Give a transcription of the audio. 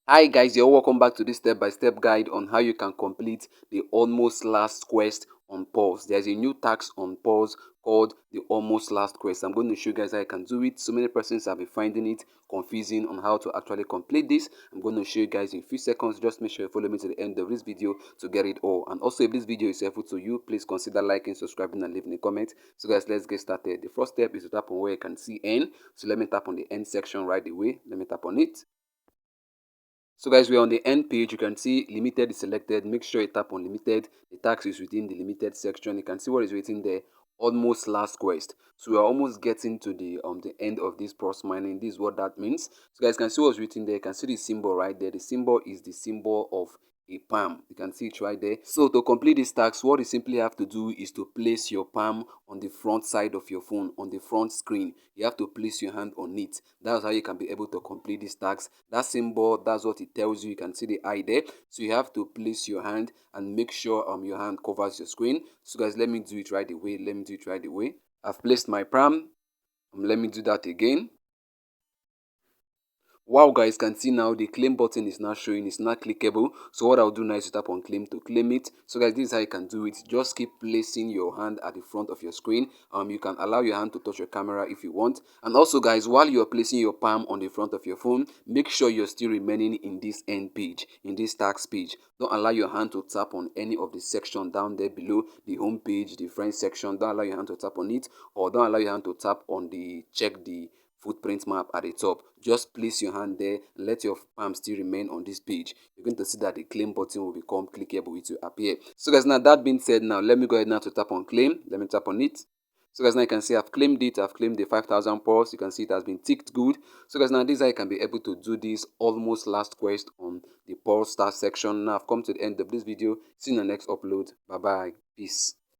Hi guys, you're welcome back to this step-by-step guide on how you can complete the almost last quest on PAWS. There's a new task on PAWS called the almost last quest. I'm going to show you guys how you can do it. So many persons have been finding it confusing on how to actually complete this. I'm going to show you guys in a few seconds. Just make sure you follow me to the end of this video to get it all. And also, if this video is helpful to you, please consider liking, subscribing, and leaving a comment. So guys, let's get started. The first step is to tap on where you can see N. So let me tap on the N section right away. Let me tap on it. So guys, we're on the end page. You can see limited is selected. Make sure you tap on limited. The tax is within the limited section. You can see what is written there. Almost last quest. So we are almost getting to the end of this PAWS mining. This is what that means. So guys can see what's written there. You can see the symbol right there. The symbol is the symbol of a palm. You can see it right there. So to complete this task, what you simply have to do is to place your palm on the front side of your phone, on the front screen. You have to place your hand on it. That's how you can be able to complete this task. That symbol, that's what it tells you. You can see the eye there. So you have to place your hand and make sure your hand covers your screen. So guys, let me do it right away. Let me do it right away. I've placed my palm. Let me do that again. Wow guys, can see now the claim button is now showing, it's not clickable. So what I'll do now is to tap on claim to claim it. So guys, this is how you can do it. Just keep placing your hand at the front of your screen. You can allow your hand to touch your camera if you want. And also guys, while you're placing your palm on the front of your phone, make sure you're still remaining in this end page, in this task page. Don't allow your hand to tap on any of the section down there below, the home page, the friends section. Don't allow your hand to tap on it, or don't allow your hand to tap on the check the footprint map at the top. Just place your hand there and let your palm still remain on this page. You're going to see that the claim button will become clickable. It will appear. So guys, now that being said, now let me go ahead now to tap on claim. Let me tap on it. So guys, now you can see I've claimed it. I've claimed the 5,000 PAWS. You can see it has been ticked good. So guys, now this is how you can be able to do this almost last quest on the PAWS start section. Now I've come to the end of this video. See you in the next upload. Bye bye. Peace.